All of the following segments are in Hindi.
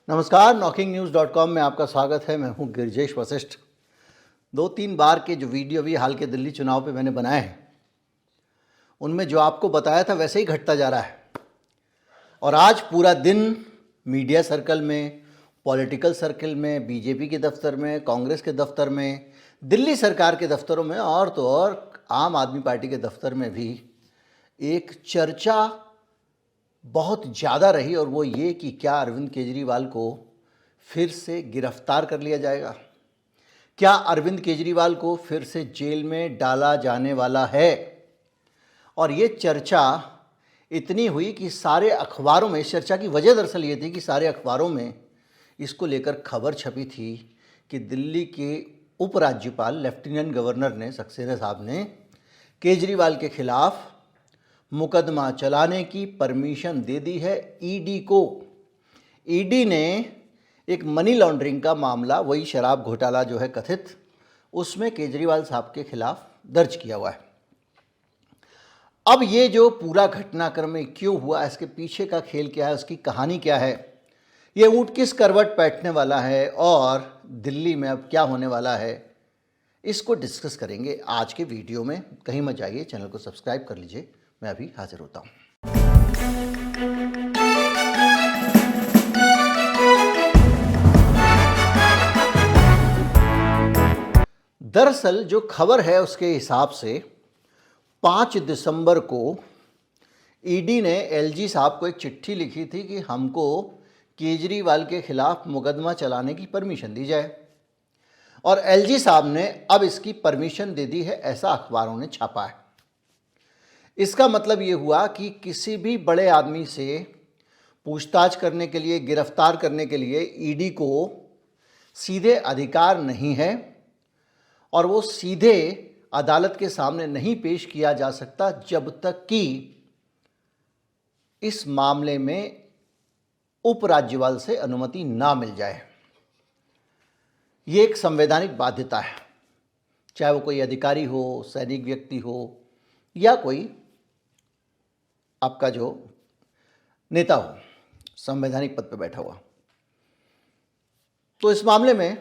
नमस्कार, knocking-news.com में आपका स्वागत है। मैं हूं गिरिजेश वशिष्ठ। 2-3 बार के जो वीडियो भी हाल के दिल्ली चुनाव पे मैंने बनाए हैं, उनमें जो आपको बताया था वैसे ही घटता जा रहा है। और आज पूरा दिन मीडिया सर्कल में, पॉलिटिकल सर्कल में, बीजेपी के दफ्तर में, कांग्रेस के दफ्तर में, दिल्ली सरकार के दफ्तरों में और तो और आम आदमी पार्टी के दफ्तर में भी एक चर्चा बहुत ज़्यादा रही, और वो ये कि क्या अरविंद केजरीवाल को फिर से गिरफ्तार कर लिया जाएगा, क्या अरविंद केजरीवाल को फिर से जेल में डाला जाने वाला है। और ये चर्चा इतनी हुई कि सारे अखबारों में, इस चर्चा की वजह दरअसल ये थी कि सारे अखबारों में इसको लेकर खबर छपी थी कि दिल्ली के उपराज्यपाल लेफ्टिनेंट गवर्नर ने, सक्सेना साहब ने केजरीवाल के खिलाफ मुकदमा चलाने की परमिशन दे दी है ईडी को। ईडी ने एक मनी लॉन्ड्रिंग का मामला, वही शराब घोटाला जो है कथित, उसमें केजरीवाल साहब के खिलाफ दर्ज किया हुआ है। अब ये जो पूरा घटनाक्रम क्यों हुआ, इसके पीछे का खेल क्या है, उसकी कहानी क्या है, ये ऊँट किस करवट बैठने वाला है और दिल्ली में अब क्या होने वाला है, इसको डिस्कस करेंगे आज के वीडियो में। कहीं मत जाइए, चैनल को सब्सक्राइब कर लीजिए। मैं अभी हाजिर होता हूँ। दरअसल जो खबर है उसके हिसाब से 5 दिसंबर को ईडी ने एलजी साहब को एक चिट्ठी लिखी थी कि हमको केजरीवाल के खिलाफ मुकदमा चलाने की परमिशन दी जाए, और एलजी साहब ने अब इसकी परमिशन दे दी है, ऐसा अखबारों ने छापा है। इसका मतलब ये हुआ कि किसी भी बड़े आदमी से पूछताछ करने के लिए, गिरफ्तार करने के लिए ईडी को सीधे अधिकार नहीं है, और वो सीधे अदालत के सामने नहीं पेश किया जा सकता जब तक कि इस मामले में उपराज्यपाल से अनुमति ना मिल जाए। ये एक संवैधानिक बाध्यता है, चाहे वो कोई अधिकारी हो, सैनिक व्यक्ति हो, या कोई आपका जो नेता हो, संवैधानिक पद पर बैठा हुआ। तो इस मामले में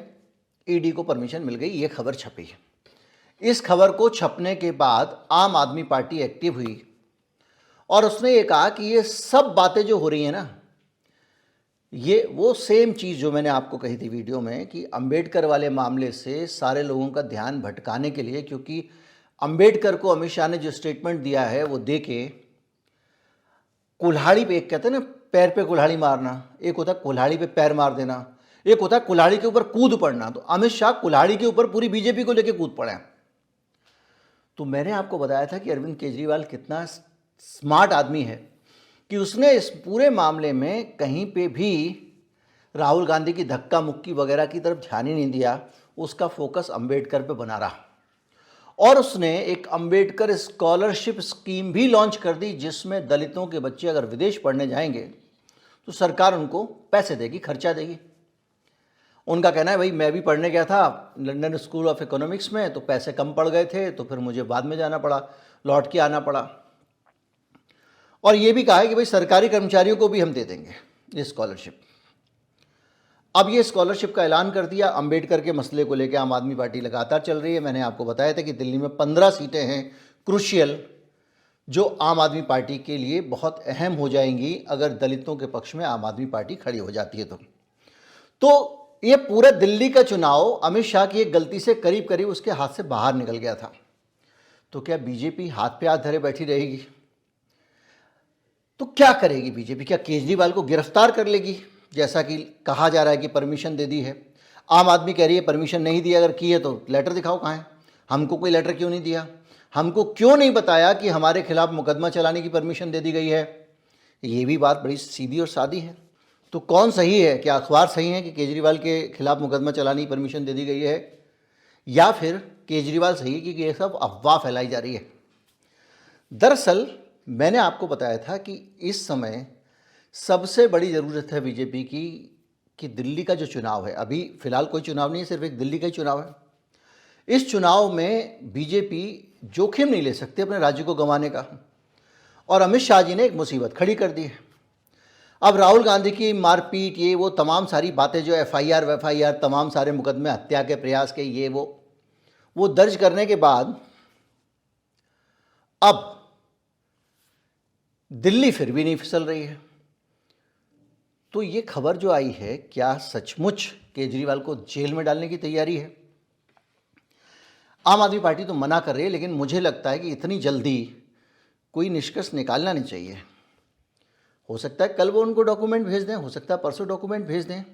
ईडी को परमिशन मिल गई, ये खबर छपी है। इस खबर को छपने के बाद आम आदमी पार्टी एक्टिव हुई और उसने ये कहा कि ये सब बातें जो हो रही हैं ना, ये वो सेम चीज़ जो मैंने आपको कही थी वीडियो में कि अंबेडकर वाले मामले से सारे लोगों का ध्यान भटकाने के लिए, क्योंकि अंबेडकर को अमित शाह ने जो स्टेटमेंट दिया है वो दे के कुल्हाड़ी पे, एक कहते हैं ना पैर पे कुल्हाड़ी मारना, एक होता है कुल्हाड़ी पे पैर मार देना, एक होता है कुल्हाड़ी के ऊपर कूद पड़ना। तो अमित शाह कुल्हाड़ी के ऊपर पूरी बीजेपी को लेकर कूद पड़े। तो मैंने आपको बताया था कि अरविंद केजरीवाल कितना स्मार्ट आदमी है कि उसने इस पूरे मामले में कहीं पे भी राहुल गांधी की धक्का मुक्की वगैरह की तरफ ध्यान ही नहीं दिया। उसका फोकस अंबेडकर पे बना रहा, और उसने एक अंबेडकर स्कॉलरशिप स्कीम भी लॉन्च कर दी, जिसमें दलितों के बच्चे अगर विदेश पढ़ने जाएंगे तो सरकार उनको पैसे देगी, खर्चा देगी। उनका कहना है भाई मैं भी पढ़ने गया था लंदन स्कूल ऑफ इकोनॉमिक्स में, तो पैसे कम पड़ गए थे, तो फिर मुझे बाद में जाना पड़ा, लौट के आना पड़ा। और ये भी कहा है कि भाई सरकारी कर्मचारियों को भी हम दे देंगे ये स्कॉलरशिप। अब ये स्कॉलरशिप का ऐलान कर दिया। अंबेडकर के मसले को लेकर आम आदमी पार्टी लगातार चल रही है। मैंने आपको बताया था कि दिल्ली में 15 सीटें हैं क्रूशियल, जो आम आदमी पार्टी के लिए बहुत अहम हो जाएंगी अगर दलितों के पक्ष में आम आदमी पार्टी खड़ी हो जाती है। तो ये पूरा दिल्ली का चुनाव अमित शाह की एक गलती से करीब करीब उसके हाथ से बाहर निकल गया था। तो क्या बीजेपी हाथ पे हाथ धरे बैठी रहेगी? तो क्या करेगी बीजेपी? क्या केजरीवाल को गिरफ्तार कर लेगी, जैसा कि कहा जा रहा है कि परमिशन दे दी है? आम आदमी कह रही है परमिशन नहीं दी, अगर की है तो लेटर दिखाओ कहाँ है, हमको कोई लेटर क्यों नहीं दिया, हमको क्यों नहीं बताया कि हमारे खिलाफ मुकदमा चलाने की परमिशन दे दी गई है। ये भी बात बड़ी सीधी और सादी है। तो कौन सही है? क्या अखबार सही है कि केजरीवाल के खिलाफ मुकदमा चलाने की परमिशन दे दी गई है, या फिर केजरीवाल सही है कि ये सब अफवाह फैलाई जा रही है? दरअसल मैंने आपको बताया था कि इस समय सबसे बड़ी ज़रूरत है बीजेपी की कि दिल्ली का जो चुनाव है, अभी फ़िलहाल कोई चुनाव नहीं है, सिर्फ एक दिल्ली का ही चुनाव है। इस चुनाव में बीजेपी जोखिम नहीं ले सकती अपने राज्य को गंवाने का, और अमित शाह जी ने एक मुसीबत खड़ी कर दी है। अब राहुल गांधी की मारपीट, ये वो तमाम सारी बातें जो एफआईआर तमाम सारे मुकदमे, हत्या के प्रयास के, ये वो दर्ज करने के बाद अब दिल्ली फिर भी नहीं फिसल रही है। तो ये खबर जो आई है, क्या सचमुच केजरीवाल को जेल में डालने की तैयारी है? आम आदमी पार्टी तो मना कर रही है, लेकिन मुझे लगता है कि इतनी जल्दी कोई निष्कर्ष निकालना नहीं चाहिए। हो सकता है कल वो उनको डॉक्यूमेंट भेज दें, हो सकता है परसों डॉक्यूमेंट भेज दें,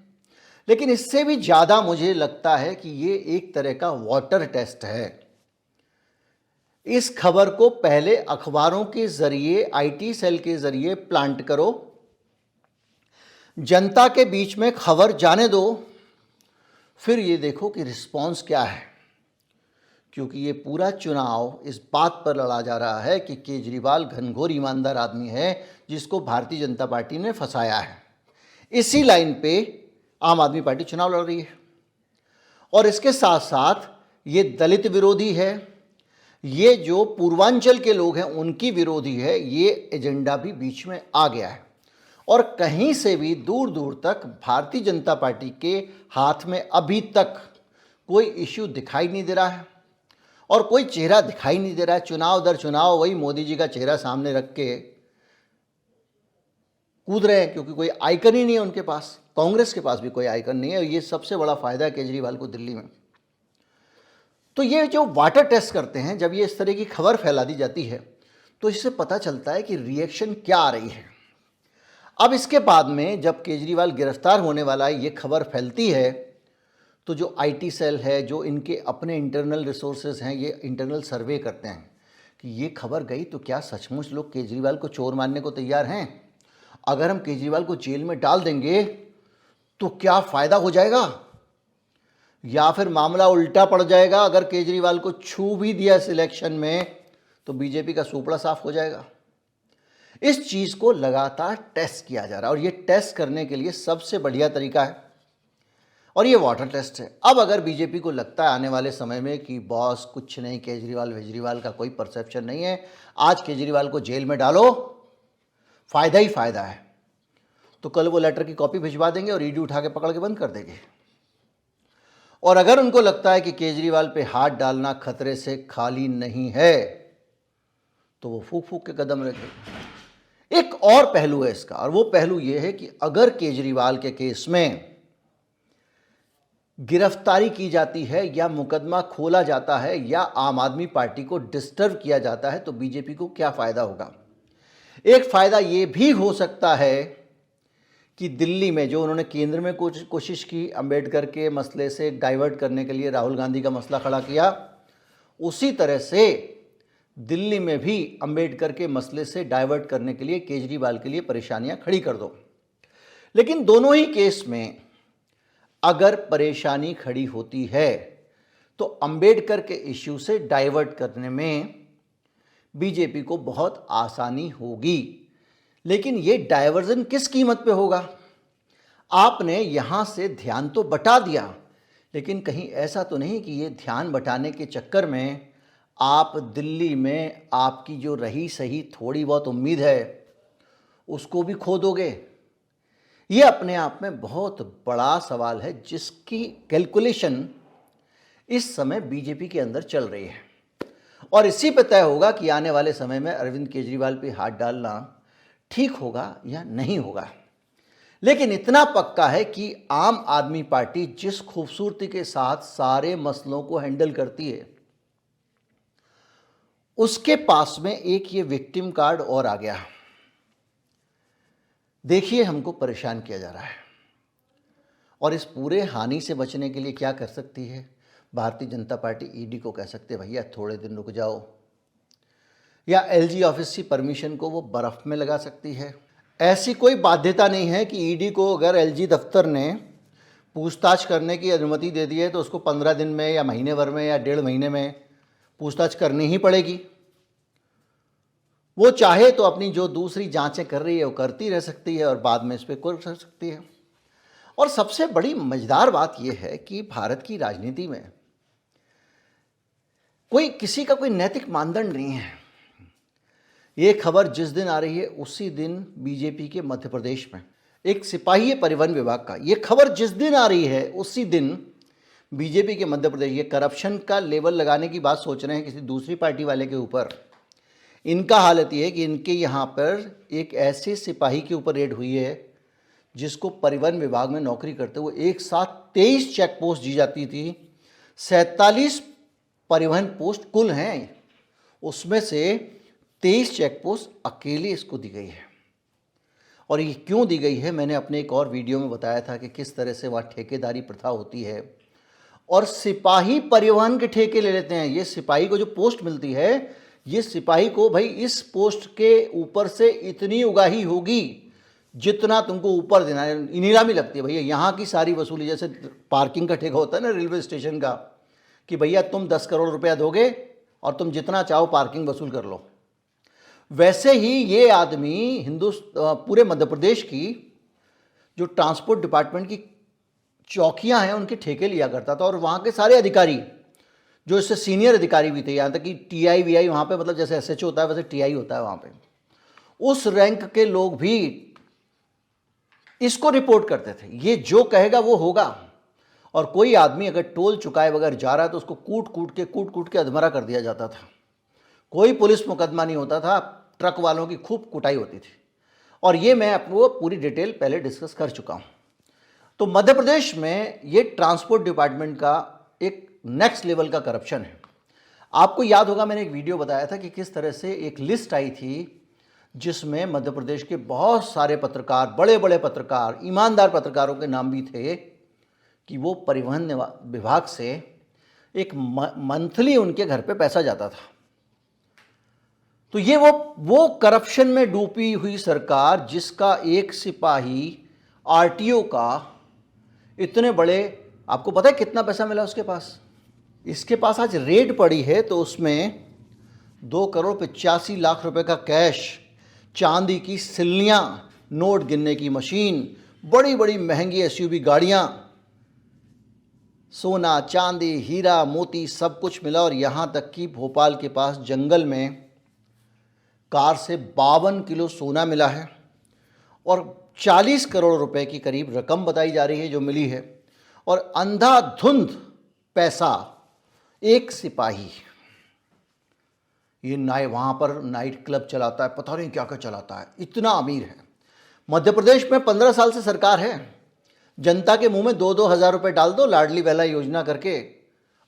लेकिन इससे भी ज़्यादा मुझे लगता है कि ये एक तरह का वाटर टेस्ट है। इस खबर को पहले अखबारों के जरिए, आईटी सेल के जरिए प्लांट करो, जनता के बीच में खबर जाने दो, फिर ये देखो कि रिस्पॉन्स क्या है। क्योंकि ये पूरा चुनाव इस बात पर लड़ा जा रहा है कि केजरीवाल घनघोर ईमानदार आदमी है जिसको भारतीय जनता पार्टी ने फंसाया है। इसी लाइन पे आम आदमी पार्टी चुनाव लड़ रही है, और इसके साथ साथ ये दलित विरोधी है, ये जो पूर्वांचल के लोग हैं उनकी विरोधी है। ये एजेंडा भी बीच में आ गया है, और कहीं से भी दूर दूर तक भारतीय जनता पार्टी के हाथ में अभी तक कोई इश्यू दिखाई नहीं दे रहा है, और कोई चेहरा दिखाई नहीं दे रहा है। चुनाव दर चुनाव वही मोदी जी का चेहरा सामने रख के कूद रहे हैं, क्योंकि कोई आइकन ही नहीं है उनके पास। कांग्रेस के पास भी कोई आइकन नहीं है, और ये सबसे बड़ा फायदा है केजरीवाल को दिल्ली में। तो ये जो वाटर टेस्ट करते हैं, जब ये इस तरह की खबर फैला दी जाती है, तो इससे पता चलता है कि रिएक्शन क्या आ रही है। अब इसके बाद में जब केजरीवाल गिरफ्तार होने वाला है, ये खबर फैलती है, तो जो आईटी सेल है, जो इनके अपने इंटरनल रिसोर्सेज हैं, ये इंटरनल सर्वे करते हैं कि ये खबर गई तो क्या सचमुच लोग केजरीवाल को चोर मानने को तैयार हैं? अगर हम केजरीवाल को जेल में डाल देंगे तो क्या फ़ायदा हो जाएगा, या फिर मामला उल्टा पड़ जाएगा? अगर केजरीवाल को छू भी दिया सिलेक्शन में तो बीजेपी का सुपड़ा साफ हो जाएगा। इस चीज़ को लगातार टेस्ट किया जा रहा है, और ये टेस्ट करने के लिए सबसे बढ़िया तरीका है, और ये वाटर टेस्ट है। अब अगर बीजेपी को लगता है आने वाले समय में कि बॉस कुछ नहीं, केजरीवाल का कोई परसेप्शन नहीं है, आज केजरीवाल को जेल में डालो, फ़ायदा ही फ़ायदा है, तो कल वो लेटर की कॉपी भिजवा देंगे और ईडी उठा के पकड़ के बंद कर देंगे। और अगर उनको लगता है कि केजरीवाल पे हाथ डालना खतरे से खाली नहीं है, तो वो फूक फूक के कदम रखेंगे। एक और पहलू है इसका, और वो पहलू ये है कि अगर केजरीवाल के केस में गिरफ्तारी की जाती है, या मुकदमा खोला जाता है, या आम आदमी पार्टी को डिस्टर्ब किया जाता है, तो बीजेपी को क्या फ़ायदा होगा? एक फ़ायदा ये भी हो सकता है कि दिल्ली में जो उन्होंने केंद्र में कुछ कोशिश की अंबेडकर के मसले से डाइवर्ट करने के लिए, राहुल गांधी का मसला खड़ा किया, उसी तरह से दिल्ली में भी अंबेडकर के मसले से डाइवर्ट करने के लिए केजरीवाल के लिए परेशानियां खड़ी कर दो। लेकिन दोनों ही केस में अगर परेशानी खड़ी होती है तो अंबेडकर के इश्यू से डाइवर्ट करने में बीजेपी को बहुत आसानी होगी। लेकिन ये डाइवर्जन किस कीमत पे होगा? आपने यहाँ से ध्यान तो बटा दिया, लेकिन कहीं ऐसा तो नहीं कि ये ध्यान बटाने के चक्कर में आप दिल्ली में आपकी जो रही सही थोड़ी बहुत उम्मीद है उसको भी खो दोगे? ये अपने आप में बहुत बड़ा सवाल है, जिसकी कैलकुलेशन इस समय बीजेपी के अंदर चल रही है, और इसी पे तय होगा कि आने वाले समय में अरविंद केजरीवाल पे हाथ डालना ठीक होगा या नहीं होगा। लेकिन इतना पक्का है कि आम आदमी पार्टी जिस खूबसूरती के साथ सारे मसलों को हैंडल करती है, उसके पास में एक ये विक्टिम कार्ड और आ गया। देखिए, हमको परेशान किया जा रहा है, और इस पूरे हानि से बचने के लिए क्या कर सकती है भारतीय जनता पार्टी? ईडी को कह सकते भैया थोड़े दिन रुक जाओ, या एलजी ऑफिस की परमिशन को वो बर्फ में लगा सकती है। ऐसी कोई बाध्यता नहीं है कि ईडी को अगर एलजी दफ्तर ने पूछताछ करने की अनुमति दे दी है तो उसको 15 दिन में या महीने भर में या 1.5 महीने में पूछताछ करनी ही पड़ेगी। वो चाहे तो अपनी जो दूसरी जांचें कर रही है वो करती रह सकती है, और बाद में इस पर कर सकती है। और सबसे बड़ी मजेदार बात यह है कि भारत की राजनीति में कोई किसी का कोई नैतिक मानदंड नहीं है। ये खबर जिस दिन आ रही है उसी दिन बीजेपी के मध्य प्रदेश में एक सिपाही है परिवहन विभाग का। ये खबर जिस दिन आ रही है उसी दिन बीजेपी के मध्य प्रदेश, ये करप्शन का लेवल लगाने की बात सोच रहे हैं किसी दूसरी पार्टी वाले के ऊपर। इनका हालत ये है कि इनके यहाँ पर एक ऐसे सिपाही के ऊपर रेड हुई है जिसको परिवहन विभाग में नौकरी करते हुए एक साथ 23 चेक पोस्ट दी जाती थी। 47 परिवहन पोस्ट कुल हैं, उसमें से 23 चेक पोस्ट अकेले इसको दी गई है। और ये क्यों दी गई है, मैंने अपने एक और वीडियो में बताया था कि किस तरह से वहाँ ठेकेदारी प्रथा होती है और सिपाही परिवहन के ठेके ले लेते हैं। ये सिपाही को जो पोस्ट मिलती है, ये सिपाही को भाई इस पोस्ट के ऊपर से इतनी उगाही होगी जितना तुमको ऊपर देना है। नीलामी लगती है भैया, यहाँ की सारी वसूली, जैसे पार्किंग का ठेका होता है ना रेलवे स्टेशन का, कि भैया तुम 10 करोड़ रुपया दोगे और तुम जितना चाहो पार्किंग वसूल कर लो। वैसे ही ये आदमी पूरे मध्य प्रदेश की जो ट्रांसपोर्ट डिपार्टमेंट की चौकियां हैं उनके ठेके लिया करता था। और वहाँ के सारे अधिकारी, जो इससे सीनियर अधिकारी भी थे, यहाँ तक कि टीआई वीआई वहाँ पे, मतलब जैसे एसएचओ होता है वैसे टीआई होता है वहाँ पे, उस रैंक के लोग भी इसको रिपोर्ट करते थे। ये जो कहेगा वो होगा। और कोई आदमी अगर टोल चुकाए बगैर जा रहा है तो उसको कूट कूट के अधमरा कर दिया जाता था। कोई पुलिस मुकदमा नहीं होता था, ट्रक वालों की खूब कुटाई होती थी। और ये मैं आपको पूरी डिटेल पहले डिस्कस कर चुका हूँ। तो मध्य प्रदेश में ये ट्रांसपोर्ट डिपार्टमेंट का एक नेक्स्ट लेवल का करप्शन है। आपको याद होगा मैंने एक वीडियो बताया था कि किस तरह से एक लिस्ट आई थी जिसमें मध्य प्रदेश के बहुत सारे पत्रकार, बड़े बड़े पत्रकार, ईमानदार पत्रकारों के नाम भी थे कि वो परिवहन विभाग से एक मंथली उनके घर पे पैसा जाता था। तो ये वो करप्शन में डूबी हुई सरकार, जिसका एक सिपाही आरटीओ का इतने बड़े, आपको पता है कितना पैसा मिला उसके पास? इसके पास आज रेड पड़ी है तो उसमें 2,85,00,000 रुपए का कैश, चांदी की सिल्लियाँ, नोट गिनने की मशीन, बड़ी बड़ी महंगी एसयूवी गाड़ियाँ, सोना चांदी हीरा मोती सब कुछ मिला। और यहाँ तक कि भोपाल के पास जंगल में कार से 52 किलो सोना मिला है और 40 करोड़ रुपए की करीब रकम बताई जा रही है जो मिली है। और अंधाधुंध पैसा एक सिपाही, ये वहाँ पर नाइट क्लब चलाता है, पता नहीं क्या क्या चलाता है, इतना अमीर है। मध्य प्रदेश में 15 साल से सरकार है, जनता के मुंह में 2-2 हज़ार रुपये डाल दो लाडली बहला योजना करके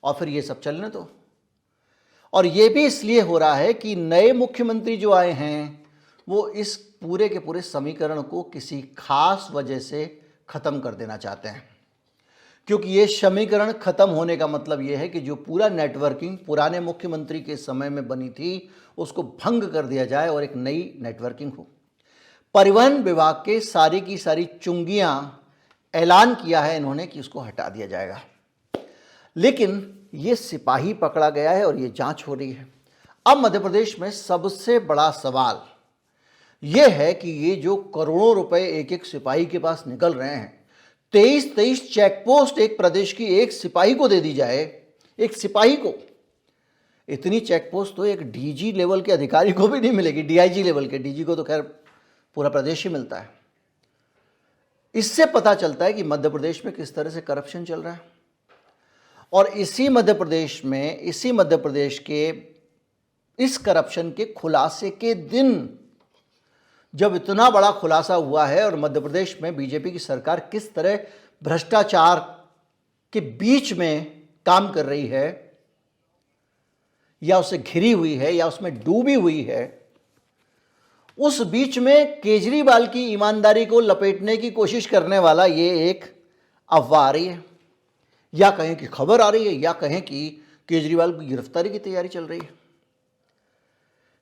और फिर ये सब चलने दो। और ये भी इसलिए हो रहा है कि नए मुख्यमंत्री जो आए हैं वो इस पूरे के पूरे समीकरण को किसी खास वजह से ख़त्म कर देना चाहते हैं। क्योंकि ये समीकरण ख़त्म होने का मतलब ये है कि जो पूरा नेटवर्किंग पुराने मुख्यमंत्री के समय में बनी थी उसको भंग कर दिया जाए और एक नई नेटवर्किंग हो। परिवहन विभाग के सारी की सारी चुंगियाँ ऐलान किया है इन्होंने कि उसको हटा दिया जाएगा। लेकिन ये सिपाही पकड़ा गया है और ये जांच हो रही है। अब मध्य प्रदेश में सबसे बड़ा सवाल ये है कि ये जो करोड़ों रुपए एक एक सिपाही के पास निकल रहे हैं, 23 चेक पोस्ट एक प्रदेश की एक सिपाही को दे दी जाए, एक सिपाही को। इतनी चेक पोस्ट तो एक डीजी लेवल के अधिकारी को भी नहीं मिलेगी, डीआईजी लेवल के। डीजी को तो खैर पूरा प्रदेश ही मिलता है। इससे पता चलता है कि मध्य प्रदेश में किस तरह से करप्शन चल रहा है। और इसी मध्य प्रदेश के इस करप्शन के खुलासे के दिन, जब इतना बड़ा खुलासा हुआ है और मध्य प्रदेश में बीजेपी की सरकार किस तरह भ्रष्टाचार के बीच में काम कर रही है या उसे घिरी हुई है या उसमें डूबी हुई है, उस बीच में केजरीवाल की ईमानदारी को लपेटने की कोशिश करने वाला ये एक अफवाह आ रही है, या कहें कि खबर आ रही है, या कहें कि केजरीवाल की गिरफ्तारी की तैयारी चल रही है।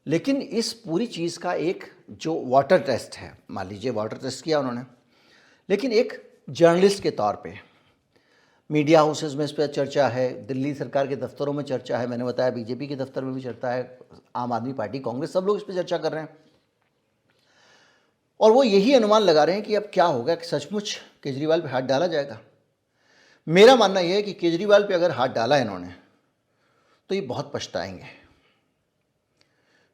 लेकिन इस पूरी चीज़ का एक जो वाटर टेस्ट है, मान लीजिए वाटर टेस्ट किया उन्होंने, लेकिन एक जर्नलिस्ट के तौर पे मीडिया हाउसेस में इस पर चर्चा है, दिल्ली सरकार के दफ्तरों में चर्चा है, मैंने बताया बीजेपी के दफ्तर में भी चर्चा है, आम आदमी पार्टी, कांग्रेस, सब लोग इस पर चर्चा कर रहे हैं। और वो यही अनुमान लगा रहे हैं कि अब क्या होगा, कि सचमुच केजरीवाल पे हाथ डाला जाएगा। मेरा मानना यह है कि केजरीवाल पे अगर हाथ डाला इन्होंने तो ये बहुत पछताएंगे,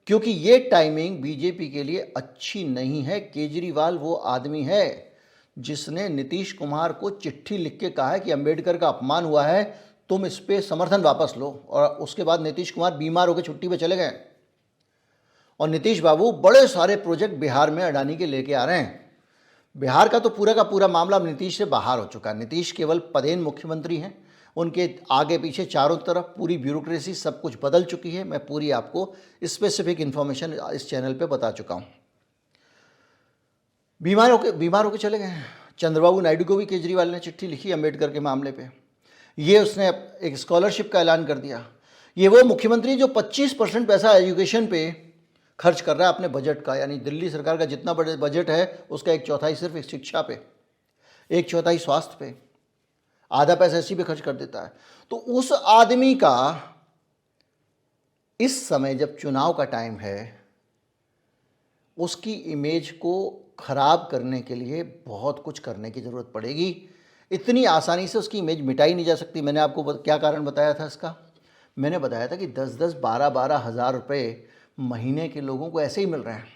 क्योंकि ये टाइमिंग बीजेपी के लिए अच्छी नहीं है। केजरीवाल वो आदमी है जिसने नीतीश कुमार को चिट्ठी लिख के कहा है कि अंबेडकर का अपमान हुआ है, तुम इस पे समर्थन वापस लो। और उसके बाद नीतीश कुमार बीमार होकर छुट्टी पे चले गए और नीतीश बाबू बड़े सारे प्रोजेक्ट बिहार में अडानी के लेके आ रहे हैं। बिहार का तो पूरा का पूरा मामला अब नीतीश से बाहर हो चुका है। नीतीश केवल पदेन मुख्यमंत्री हैं, उनके आगे पीछे चारों तरफ पूरी ब्यूरोक्रेसी सब कुछ बदल चुकी है। मैं पूरी आपको स्पेसिफिक इन्फॉर्मेशन इस चैनल पे बता चुका हूँ। बीमार होकर चले गए हैं। चंद्रबाबू नायडू को भी केजरीवाल ने चिट्ठी लिखी अम्बेडकर के मामले पे। ये उसने एक स्कॉलरशिप का ऐलान कर दिया। ये वो मुख्यमंत्री जो 25% पैसा एजुकेशन पे खर्च कर रहा है अपने बजट का, यानी दिल्ली सरकार का जितना बड़ा बजट है उसका 1/4 सिर्फ शिक्षा पे, 1/4 स्वास्थ्य पे, आधा पैसा इसी पे खर्च कर देता है। तो उस आदमी का इस समय जब चुनाव का टाइम है, उसकी इमेज को खराब करने के लिए बहुत कुछ करने की ज़रूरत पड़ेगी। इतनी आसानी से उसकी इमेज मिटाई नहीं जा सकती। मैंने आपको क्या कारण बताया था इसका? मैंने बताया था कि 10-10, 12-12 हज़ार रुपये महीने के लोगों को ऐसे ही मिल रहे हैं।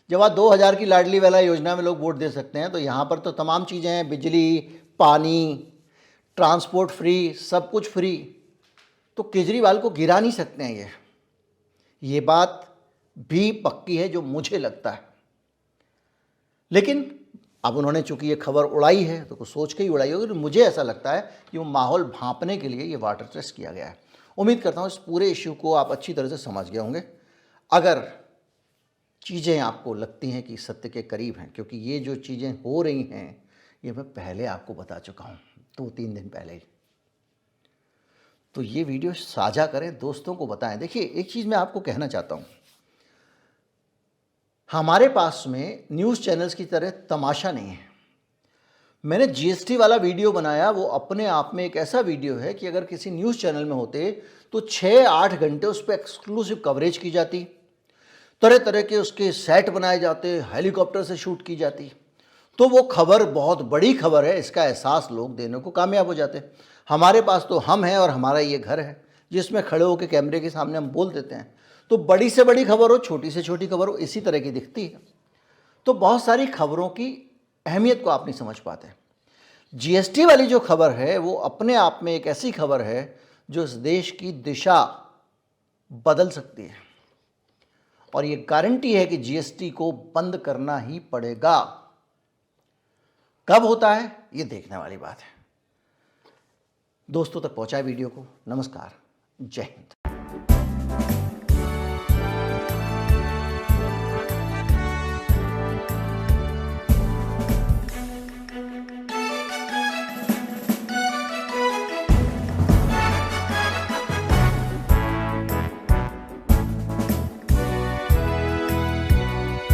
जब आप 2,000 की लाडली वाला योजना में लोग वोट दे सकते हैं, तो यहाँ पर तो तमाम चीज़ें हैं, बिजली, पानी, ट्रांसपोर्ट फ्री, सब कुछ फ्री। तो केजरीवाल को गिरा नहीं सकते हैं। ये बात भी पक्की है जो मुझे लगता है। लेकिन अब उन्होंने चूंकि ये खबर उड़ाई है तो कुछ सोच के ही उड़ाई होगी। तो मुझे ऐसा लगता है कि वो माहौल भांपने के लिए ये वाटर टेस्ट किया गया है। उम्मीद करता हूँ इस पूरे इश्यू को आप अच्छी तरह से समझ गए होंगे। अगर चीज़ें आपको लगती हैं कि सत्य के करीब हैं, क्योंकि ये जो चीज़ें हो रही हैं ये मैं पहले आपको बता चुका हूँ 2-3 दिन पहले ही, तो ये वीडियो साझा करें, दोस्तों को बताएं। देखिए, एक चीज़ मैं आपको कहना चाहता हूँ, हमारे पास में न्यूज़ चैनल्स की तरह तमाशा नहीं है। मैंने जीएसटी वाला वीडियो बनाया, वो अपने आप में एक ऐसा वीडियो है कि अगर किसी न्यूज़ चैनल में होते तो 6-8 घंटे उस पर एक्सक्लूसिव कवरेज की जाती, तरह तरह के उसके सेट बनाए जाते, हेलीकॉप्टर से शूट की जाती, तो वो खबर बहुत बड़ी खबर है, इसका एहसास लोग देने को कामयाब हो जाते। हमारे पास तो हम हैं और हमारा ये घर है जिसमें खड़े होकर कैमरे के सामने हम बोल देते हैं। तो बड़ी से बड़ी खबर हो, छोटी से छोटी खबर हो, इसी तरह की दिखती है। तो बहुत सारी खबरों की अहमियत को आप नहीं समझ पाते। जीएसटी वाली जो खबर है वो अपने आप में एक ऐसी खबर है जो इस देश की दिशा बदल सकती है, और ये गारंटी है कि जीएसटी को बंद करना ही पड़ेगा। कब होता है ये देखने वाली बात है। दोस्तों तक पहुंचाए वीडियो को। नमस्कार, जय हिंद।